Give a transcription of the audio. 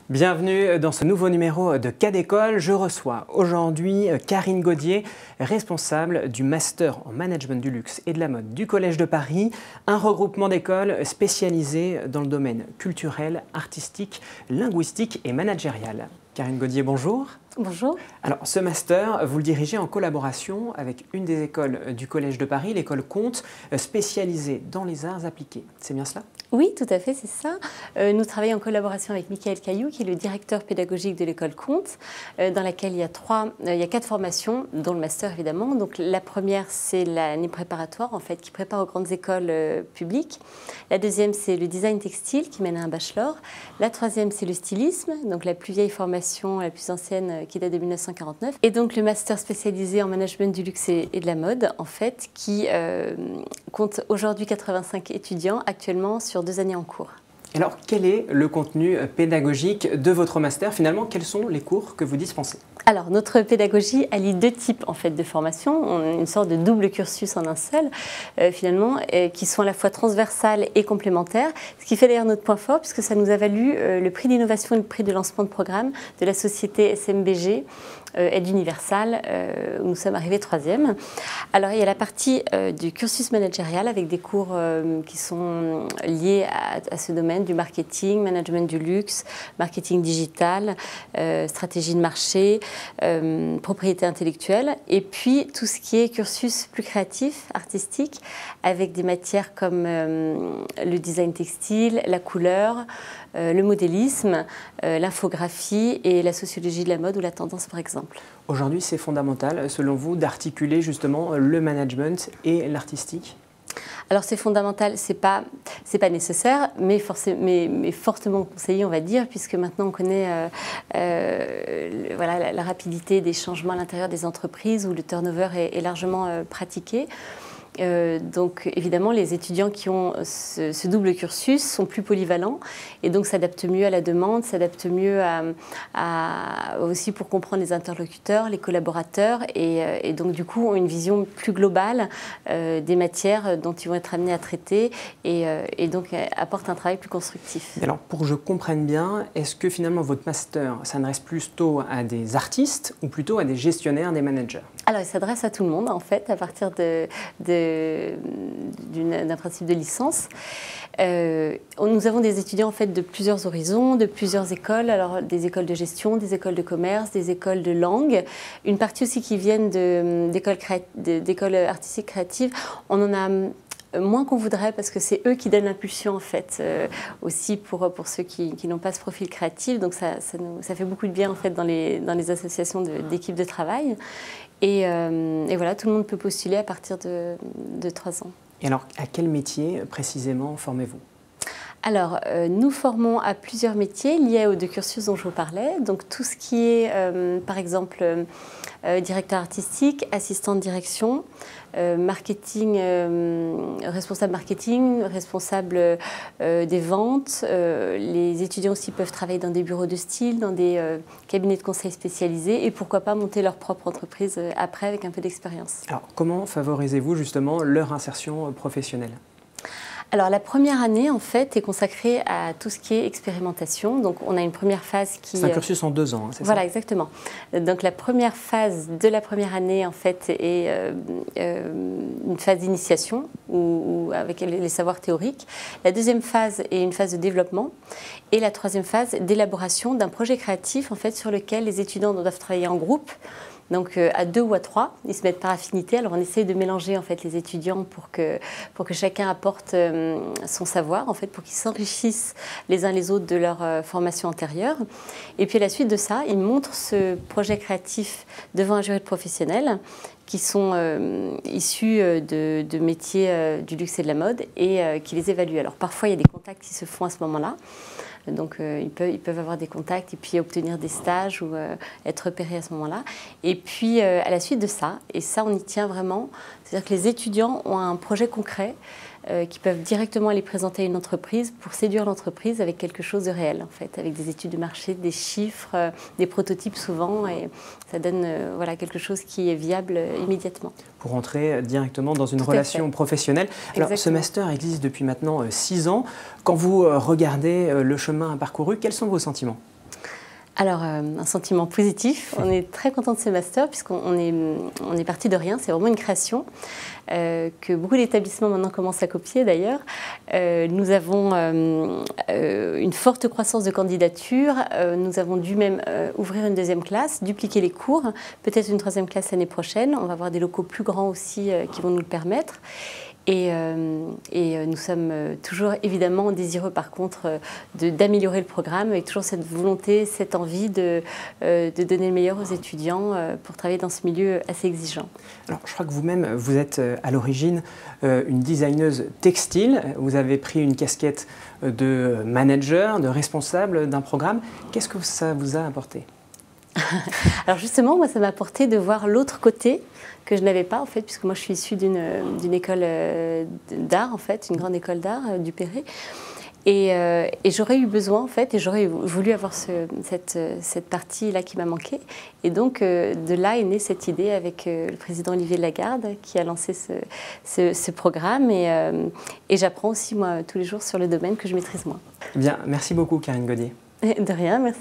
Bienvenue dans ce nouveau numéro de Cas d'école. Je reçois aujourd'hui Karine Gaudier, responsable du Master en Management du Luxe et de la Mode du Collège de Paris, un regroupement d'écoles spécialisées dans le domaine culturel, artistique, linguistique et managérial. Karine Gaudier, bonjour. Bonjour. Alors, ce master, vous le dirigez en collaboration avec une des écoles du Collège de Paris, l'école Comte, spécialisée dans les arts appliqués. C'est bien cela ? Oui, tout à fait, c'est ça. Nous travaillons en collaboration avec Michael Caillou, qui est le directeur pédagogique de l'école Comte, dans laquelle il y a 4 formations, dont le master évidemment. Donc, la première, c'est l'année préparatoire, en fait, qui prépare aux grandes écoles publiques. La deuxième, c'est le design textile, qui mène à un bachelor. La troisième, c'est le stylisme, donc la plus vieille formation, la plus ancienne, qui date de 1959. Et donc, le master spécialisé en management du luxe et de la mode, en fait, qui compte aujourd'hui 85 étudiants actuellement sur 2 années en cours. Alors, quel est le contenu pédagogique de votre master ? Finalement, quels sont les cours que vous dispensez ? Alors, notre pédagogie allie 2 types en fait, de formation. On a une sorte de double cursus en un seul, finalement, qui sont à la fois transversales et complémentaires, ce qui fait d'ailleurs notre point fort, puisque ça nous a valu le prix d'innovation et le prix de lancement de programme de la société SMBG, Aide Universal, où nous sommes arrivés 3e. Alors, il y a la partie du cursus managérial avec des cours qui sont liés à ce domaine du marketing, management du luxe, marketing digital, stratégie de marché, propriété intellectuelle, et puis tout ce qui est cursus plus créatif, artistique, avec des matières comme le design textile, la couleur, le modélisme, l'infographie et la sociologie de la mode ou la tendance par exemple. Aujourd'hui, c'est fondamental, selon vous, d'articuler justement le management et l'artistique ? Alors c'est fondamental, c'est pas nécessaire, mais fortement conseillé, on va dire, puisque maintenant on connaît voilà, la rapidité des changements à l'intérieur des entreprises où le turnover est largement pratiqué. Donc évidemment, les étudiants qui ont ce double cursus sont plus polyvalents et donc s'adaptent mieux à la demande, s'adaptent mieux aussi pour comprendre les interlocuteurs, les collaborateurs et donc du coup ont une vision plus globale des matières dont ils vont être amenés à traiter et donc apportent un travail plus constructif. Alors pour que je comprenne bien, est-ce que finalement votre master s'adresse plutôt à des artistes ou plutôt à des gestionnaires, des managers ? Alors il s'adresse à tout le monde en fait à partir d'un principe de licence. Nous avons des étudiants en fait de plusieurs horizons, de plusieurs écoles, alors des écoles de gestion, des écoles de commerce, des écoles de langue, une partie aussi qui viennent d'écoles artistiques créatives. On en a moins qu'on voudrait parce que c'est eux qui donnent l'impulsion en fait aussi pour ceux qui n'ont pas ce profil créatif, donc ça fait beaucoup de bien en fait dans les associations d'équipes de travail et voilà, tout le monde peut postuler à partir de 3 ans. Et alors à quel métier précisément formez-vous ? Alors, nous formons à plusieurs métiers liés aux 2 cursus dont je vous parlais. Donc, tout ce qui est, par exemple, directeur artistique, assistant de direction, marketing, responsable marketing, responsable des ventes. Les étudiants aussi peuvent travailler dans des bureaux de style, dans des cabinets de conseil spécialisés et pourquoi pas monter leur propre entreprise après avec un peu d'expérience. Alors, comment favorisez-vous justement leur insertion professionnelle ? Alors la première année en fait est consacrée à tout ce qui est expérimentation. Donc on a une première phase qui... C'est un cursus en 2 ans, hein, c'est ça ? Voilà, exactement. Donc la première phase de la première année en fait est une phase d'initiation ou avec les savoirs théoriques. La deuxième phase est une phase de développement et la troisième phase d'élaboration d'un projet créatif en fait sur lequel les étudiants doivent travailler en groupe. Donc à 2 ou à 3, ils se mettent par affinité. Alors on essaie de mélanger en fait les étudiants pour que chacun apporte son savoir, en fait, pour qu'ils s'enrichissent les uns les autres de leur formation antérieure. Et puis à la suite de ça, ils montrent ce projet créatif devant un jury de professionnels qui sont issus de métiers du luxe et de la mode et qui les évaluent. Alors parfois il y a des contacts qui se font à ce moment-là. Donc ils peuvent avoir des contacts et puis obtenir des stages ou être repérés à ce moment-là. Et puis à la suite de ça, et ça on y tient vraiment, c'est-à-dire que les étudiants ont un projet concret qui peuvent directement aller présenter à une entreprise pour séduire l'entreprise avec quelque chose de réel, en fait, avec des études de marché, des chiffres, des prototypes souvent, et ça donne voilà, quelque chose qui est viable immédiatement. Pour entrer directement dans une relation professionnelle. Alors, ce master existe depuis maintenant 6 ans. Quand vous regardez le chemin parcouru, quels sont vos sentiments ? Alors, un sentiment positif. On est très content de ce master puisqu'on est parti de rien. C'est vraiment une création que beaucoup d'établissements maintenant commencent à copier d'ailleurs. Nous avons une forte croissance de candidatures. Nous avons dû même ouvrir une 2e classe, dupliquer les cours, peut-être une 3e classe l'année prochaine. On va avoir des locaux plus grands aussi qui vont nous le permettre. Et nous sommes toujours évidemment désireux par contre d'améliorer le programme, avec toujours cette volonté, cette envie de donner le meilleur aux étudiants pour travailler dans ce milieu assez exigeant. Alors je crois que vous-même, vous êtes à l'origine une designeuse textile. Vous avez pris une casquette de manager, de responsable d'un programme. Qu'est-ce que ça vous a apporté ? Alors justement, moi, ça m'a apporté de voir l'autre côté que je n'avais pas, en fait, puisque moi, je suis issue d'une école d'art, en fait, une grande école d'art du Perret. Et j'aurais eu besoin, en fait, et j'aurais voulu avoir cette partie-là qui m'a manqué. Et donc, de là est née cette idée avec le président Olivier Lagarde, qui a lancé ce programme. Et j'apprends aussi, moi, tous les jours sur le domaine que je maîtrise moins. Eh bien, merci beaucoup, Karine Gaudier. De rien, merci.